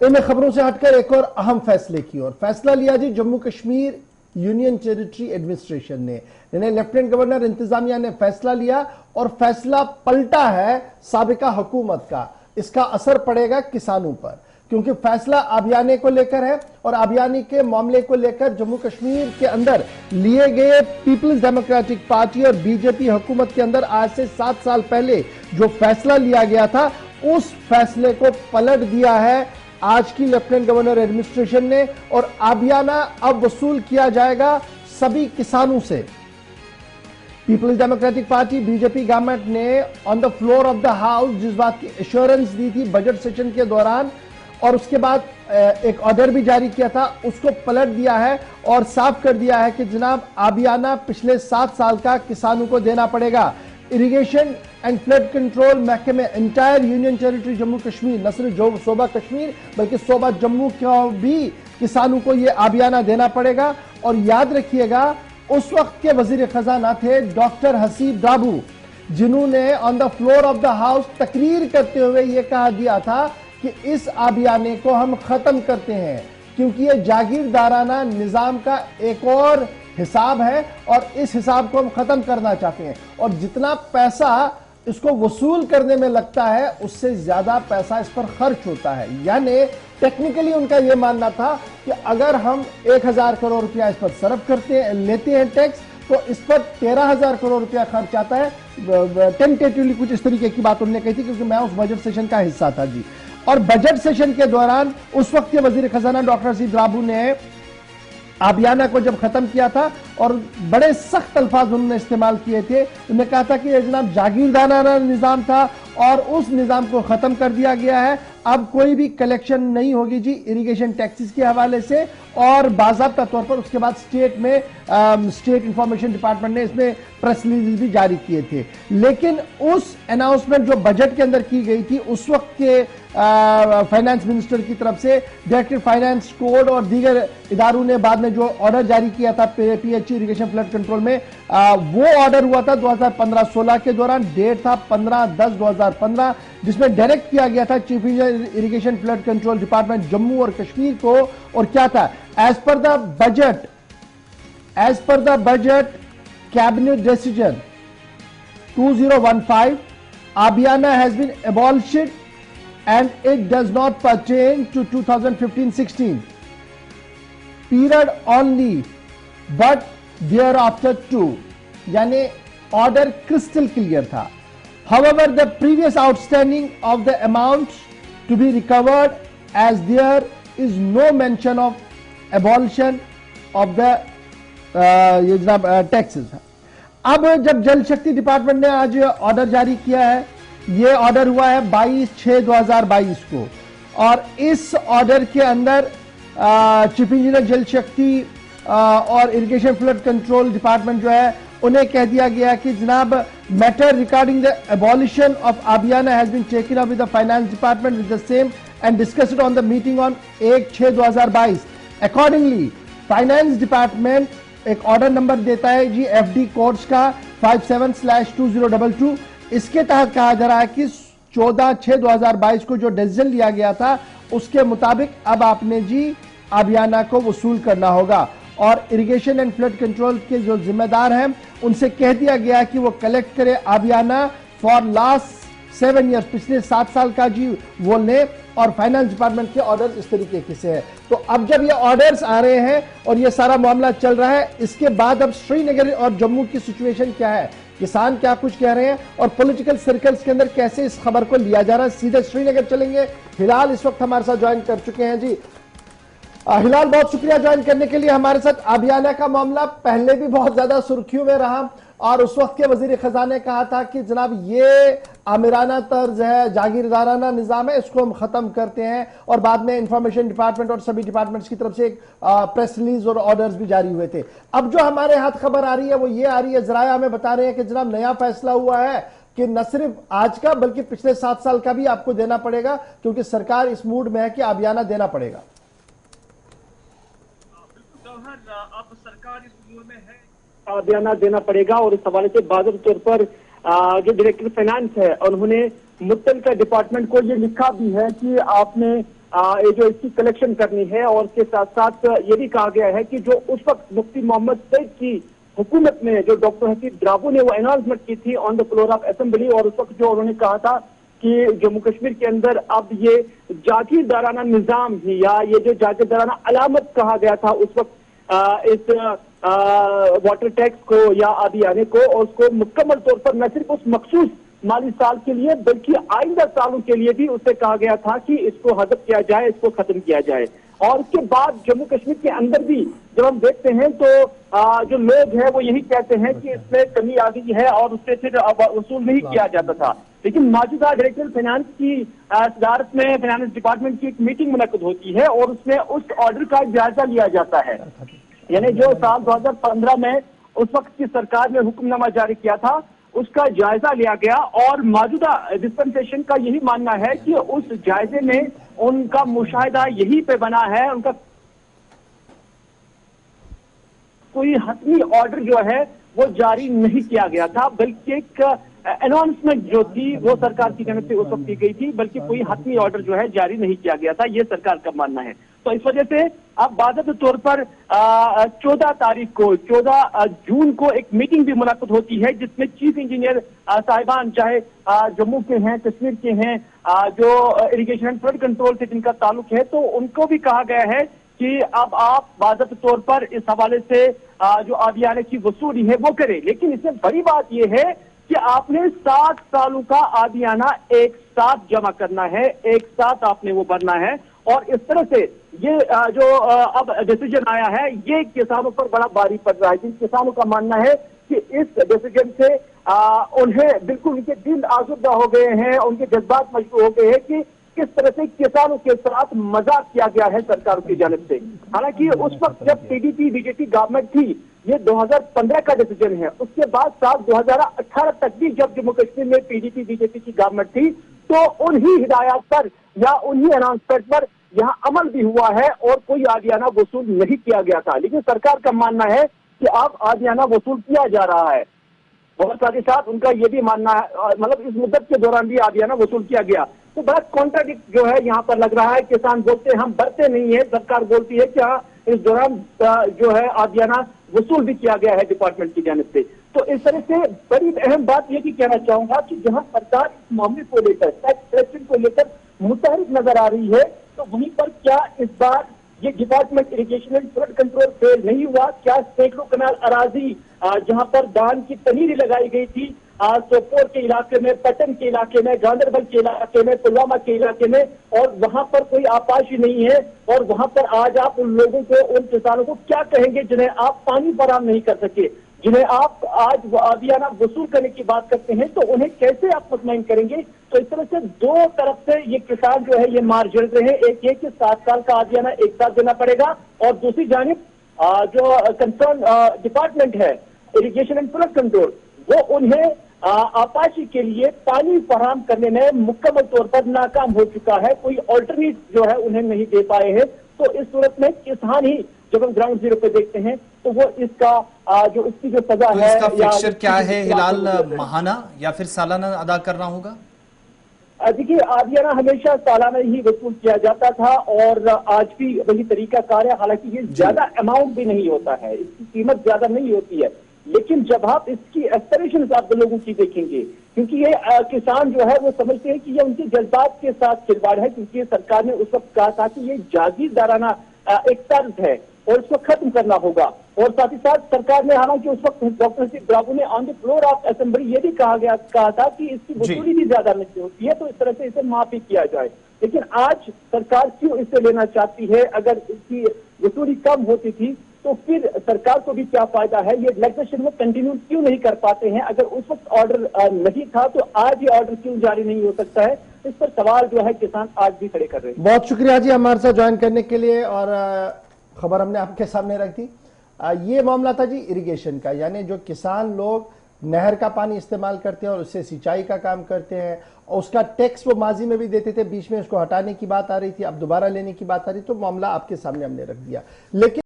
इन खबरों से हटकर एक और अहम फैसले की ओर फैसला लिया जी Jammu Kashmir union territory administration ने, यानी लेफ्टिनेंट गवर्नर इंतजामिया ने फैसला लिया और फैसला पलटा है साबिका हुकूमत का। इसका असर पड़ेगा किसानों पर, क्योंकि फैसला आबियाने को लेकर है और आबियानी के मामले को लेकर जम्मू कश्मीर के अंदर लिए गए पीपल्स डेमोक्रेटिक पार्टी और बीजेपी हुकूमत के अंदर आज से 7 साल पहले जो फैसला लिया गया था, उस फैसले को पलट दिया है आज की लेफ्टिनेंट गवर्नर एडमिनिस्ट्रेशन ने। और आबियाना अब वसूल किया जाएगा सभी किसानों से। Peoples democratic party BJP government ने on the floor of the house जिस बात की एश्योरेंस दी थी बजट सेशन के दौरान और उसके बाद एक ऑर्डर भी जारी किया था, उसको पलट दिया है और साफ कर दिया है कि जनाब आबियाना पिछले 7 साल का किसानों को देना पड़ेगा। इरिगेशन एंड फ्लड कंट्रोल महकमे entire union territory Jammu Kashmir, न सिर्फ सूबा कश्मीर बल्कि सूबा जम्मू को भी किसानों को यह आबियाना देना पड़ेगा। और याद रखिएगा उस वक्त के वजीर खजाना थे डॉक्टर हसीब ड्राबू, जिन्होंने on the floor of the house तकरीर करते हुए यह कहा दिया था कि इस आबियाने को हम खत्म करते हैं, क्योंकि यह जागीरदाराना निजाम का एक और हिसाब है और इस हिसाब को हम खत्म करना चाहते हैं। और जितना पैसा इसको वसूल करने में लगता है उससे ज्यादा पैसा इस पर खर्च होता है। यानी टेक्निकली उनका यह मानना था कि अगर हम 1000 करोड़ रुपया इस पर सर्व लेते हैं टैक्स, तो इस पर 13,000 करोड़ रुपया खर्च आता है। टेंटेटिवली कुछ इस तरीके की बात उन्होंने कही थी, क्योंकि मैं उस बजट सेशन का हिस्सा था जी। और बजट सेशन के दौरान उस वक्त के वजीर खजाना डॉक्टर हसीब ड्राबू ने आबियाना को जब खत्म किया था और बड़े सख्त अल्फाज उन्होंने इस्तेमाल किए थे, उन्होंने कहा था कि यह जनाब जागीरदाराना निजाम था और उस निजाम को खत्म कर दिया गया है। अब कोई भी कलेक्शन नहीं होगी जी इरिगेशन टैक्सेस के हवाले से। और बाज़ाब्ता तौर पर उसके बाद स्टेट इंफॉर्मेशन डिपार्टमेंट ने इसमें प्रेस रिलीज भी जारी किए थे। लेकिन उस अनाउंसमेंट जो बजट के अंदर की गई थी, उस वक्त के फाइनेंस मिनिस्टर की तरफ से डायरेक्टेड फाइनेंस कोड और दीगर इदारों ने बाद में जो ऑर्डर जारी किया था पीएचई इरिगेशन फ्लड कंट्रोल में, वो ऑर्डर हुआ था 2015-16 के दौरान। डेट था 15/10/2015, जिसमें डायरेक्ट किया गया था chief engineer irrigation flood control department Jammu और कश्मीर को। और क्या था, as per the budget cabinet decision 2015, आबियाना has been abolished and it does not pertain to 2015-16 period only but thereafter too, यानी ऑर्डर क्रिस्टल क्लियर था। However, the previous outstanding of the amounts to be recovered as there is no mention of abolition of the ये जनाब taxes. अब जब जल शक्ति department ने आज ऑर्डर जारी किया है, ये ऑर्डर हुआ है 22/6/2022 को, और इस ऑर्डर के अंदर चीफ इंजीनियर जल शक्ति और इरिगेशन फ्लड कंट्रोल डिपार्टमेंट जो है उन्हें कह दिया गया कि जनाब matter regarding the abolition of आबियाना has been taken up with the finance department with the same and discussed on the meeting on 1/6/2022। Accordingly finance department एक ऑर्डर नंबर देता है जी एफडी कोड्स का 57/2022। इसके तहत कहा जा रहा है कि 14/6/2022 को जो डिसीजन लिया गया था उसके मुताबिक अब आपने जी आबियाना को वसूल करना होगा। और इरिगेशन एंड फ्लड कंट्रोल के जो जिम्मेदार हैं उनसे कह दिया गया कि वो कलेक्ट करे आबियाना फॉर लास्ट 7 ईयर्स, पिछले 7 साल का जी वो ले। और फाइनेंस डिपार्टमेंट के ऑर्डर इस तरीके से है। तो अब जब ये ऑर्डर्स आ रहे हैं और ये सारा मामला चल रहा है, इसके बाद अब श्रीनगर और जम्मू की सिचुएशन क्या है, किसान क्या कुछ कह रहे हैं और पॉलिटिकल सर्कल्स के अंदर कैसे इस खबर को लिया जा रहा है, सीधे श्रीनगर चलेंगे। हिलाल इस वक्त हमारे साथ ज्वाइन कर चुके हैं जी। हिलाल, बहुत शुक्रिया ज्वाइन करने के लिए हमारे साथ। आबियाना का मामला पहले भी बहुत ज्यादा सुर्खियों में रहा और उस वक्त के वजीर खजाना ने कहा था कि जनाब ये आमिराना तर्ज है, जागीरदाराना निजाम है, इसको हम खत्म करते हैं। और बाद में इंफॉर्मेशन डिपार्टमेंट और सभी डिपार्टमेंट्स की तरफ से एक प्रेस रिलीज और ऑर्डर्स भी जारी हुए थे। अब जो हमारे हाथ खबर आ रही है वो ये आ रही है, जराया हमें बता रहे हैं कि जनाब नया फैसला हुआ है कि न सिर्फ आज का बल्कि पिछले 7 साल का भी आपको देना पड़ेगा, क्योंकि सरकार इस मूड में है कि आबियाना देना पड़ेगा। अब सरकार इस मूड में है, आबियाना देना पड़ेगा। और इस हवाले से बाज़ाब्ते तौर पर जो डायरेक्टर फाइनेंस है उन्होंने मुत्तल्लिका डिपार्टमेंट को ये लिखा भी है कि आपने ये जो इसकी कलेक्शन करनी है, और उसके साथ साथ ये भी कहा गया है कि जो उस वक्त मुफ्ती मोहम्मद सईद की हुकूमत में जो डॉक्टर हसीब ड्राबू ने वो अनाउंसमेंट की थी on the floor of assembly, और उस वक्त जो उन्होंने कहा था कि जम्मू कश्मीर के अंदर अब ये जागीरदाराना निजाम ही, या ये जो जागीरदाराना अलामत कहा गया था उस वक्त इस वाटर टैक्स को या आदियाने को, और उसको मुकम्मल तौर पर न सिर्फ उस मखसूस माली साल के लिए बल्कि आइंदा सालों के लिए भी उससे कहा गया था कि इसको हजम किया जाए, इसको खत्म किया जाए। और उसके बाद जम्मू कश्मीर के अंदर भी जब हम देखते हैं तो जो लोग हैं वो यही कहते हैं कि इसमें कमी आ गई है और उससे फिर वसूल नहीं किया जाता था। लेकिन मौजूदा डायरेक्टर फाइनेंस की सदारत में फाइनेंस डिपार्टमेंट की एक मीटिंग मुनक्कद होती है और उसमें उस ऑर्डर का जायजा लिया जाता है। यानी जो साल 2015 में उस वक्त की सरकार ने हुक्मनामा जारी किया था उसका जायजा लिया गया, और मौजूदा डिस्पेंसेशन का यही मानना है कि उस जायजे में उनका मुशाहिदा यही पे बना है, उनका कोई हतमी ऑर्डर जो है वो जारी नहीं किया गया था, बल्कि एक अनाउंसमेंट जो थी वो सरकार की जानब से उस वक्त की गई थी, बल्कि कोई हतमी ऑर्डर जो है जारी नहीं किया गया था, ये सरकार का मानना है। तो इस वजह से अब बाज़ाब्ता तौर पर 14 जून को एक मीटिंग भी मुनक्कद होती है जिसमें चीफ इंजीनियर साहिबान चाहे जम्मू के हैं, कश्मीर के हैं, जो इरिगेशन एंड फ्लड कंट्रोल से जिनका ताल्लुक है, तो उनको भी कहा गया है कि अब आप बाज़ाब्ता तौर पर इस हवाले से जो आदियाने की वसूली है वो करें। लेकिन इसमें बड़ी बात यह है कि आपने 7 सालों का आदियाना एक साथ जमा करना है, एक साथ आपने वो भरना है, और इस तरह से ये जो अब डिसीजन आया है ये किसानों पर बड़ा भारी पड़ रहा है। जिन किसानों का मानना है कि इस डिसीजन से उन्हें बिल्कुल उनके दिल आसूदा हो गए हैं, उनके जज्बात मजबूर हो गए हैं कि किस तरह से किसानों के साथ मजाक किया गया है सरकार की जानिब से। हालांकि उस वक्त जब पीडीपी बीजेपी गवर्नमेंट थी, ये 2015 का डिसीजन है, उसके बाद साल 2018 तक भी जब जम्मू कश्मीर में पीडीपी बीजेपी की गवर्नमेंट थी तो उन्हीं हिदायत पर या उन्हीं अनाउंसमेंट पर यहाँ अमल भी हुआ है और कोई आदियाना वसूल नहीं किया गया था। लेकिन सरकार का मानना है कि अब आदियाना वसूल किया जा रहा है, और साथ ही साथ उनका ये भी मानना है, मतलब इस मुद्दत के दौरान भी आदियाना वसूल किया गया। तो बड़ा कॉन्ट्राडिक्ट जो है यहाँ पर लग रहा है। किसान बोलते हैं हम भरते नहीं है, सरकार बोलती है कि हाँ इस दौरान जो है आदियाना वसूल भी किया गया है डिपार्टमेंट की जानिब से। तो इस तरह से बड़ी अहम बात ये भी कहना चाहूंगा कि जहां सरकार इस मामले को लेकर, टैक्स कलेक्शन को लेकर मुतहरिक नजर आ रही है, तो वहीं पर क्या इस बार ये department irrigation and flood control fail नहीं हुआ? क्या सैकड़ों कनाल अराजी जहां पर धान की तनीरी लगाई गई थी, सोपोर के इलाके में, पटन के इलाके में, गांधरबल के इलाके में, पुलवामा के इलाके में, और वहां पर कोई आपाशी नहीं है, और वहां पर आज आप उन लोगों को, उन किसानों को क्या कहेंगे जिन्हें आप पानी फराहम नहीं कर सके, जिन्हें आप आज आदियाना वसूल करने की बात करते हैं, तो उन्हें कैसे आप मुतमईन करेंगे? तो इस तरह से दो तरफ से ये किसान जो है ये मार झेल रहे हैं। एक ये कि 7 साल का आदियाना एक साथ देना पड़ेगा, और दूसरी जानिब जो कंसर्न डिपार्टमेंट है इरिगेशन एंड फ्लड कंट्रोल, वो उन्हें आपाशी के लिए पानी फराहम करने में मुकम्मल तौर पर नाकाम हो चुका है, कोई ऑल्टरनेट जो है उन्हें नहीं दे पाए हैं। तो इस सूरत में किसान ही जब हम ग्राउंड जीरो पे देखते हैं तो वो इसका जो इसकी जो सजा तो है, इसका फिक्सचर क्या है हिलाल, माहाना या फिर सालाना अदा करना होगा? देखिए आदियाना हमेशा सालाना ही वसूल किया जाता था और आज भी वही तरीका कार है। हालांकि ये ज्यादा अमाउंट भी नहीं होता है, इसकी कीमत ज्यादा नहीं होती है, लेकिन जब आप इसकी एस्पिरेशन आप लोगों की देखेंगे, क्योंकि ये किसान जो है वो समझते हैं कि ये उनके जज्बात के साथ खिलवाड़ है, क्योंकि सरकार ने उस वक्त कहा था कि ये जागीरदाराना एक तर्ज है और इसको खत्म करना होगा। और साथ ही साथ सरकार ने, हालांकि उस वक्त डॉक्टर हसीब ड्राबू ने on the floor of assembly ये भी कहा था कि इसकी वसूली भी ज्यादा नहीं होती है, तो इस तरह से इसे माफी किया जाए। लेकिन आज सरकार क्यों इसे लेना चाहती है? अगर इसकी वसूली कम होती थी तो फिर सरकार को भी क्या फायदा है? ये लेजिस्लेशन में कंटिन्यू क्यों नहीं कर पाते हैं? अगर उस वक्त ऑर्डर नहीं था तो आज ये ऑर्डर क्यों जारी नहीं हो सकता है? इस पर सवाल जो है किसान आज भी खड़े कर रहे हैं। बहुत शुक्रिया जी हमारे साथ ज्वाइन करने के लिए, और खबर हमने आपके सामने रख दी। ये मामला था जी इरिगेशन का, यानी जो किसान लोग नहर का पानी इस्तेमाल करते हैं और उससे सिंचाई का काम करते हैं, और उसका टैक्स वो माजी में भी देते थे, बीच में उसको हटाने की बात आ रही थी, अब दोबारा लेने की बात आ रही, तो मामला आपके सामने हमने रख दिया। लेकिन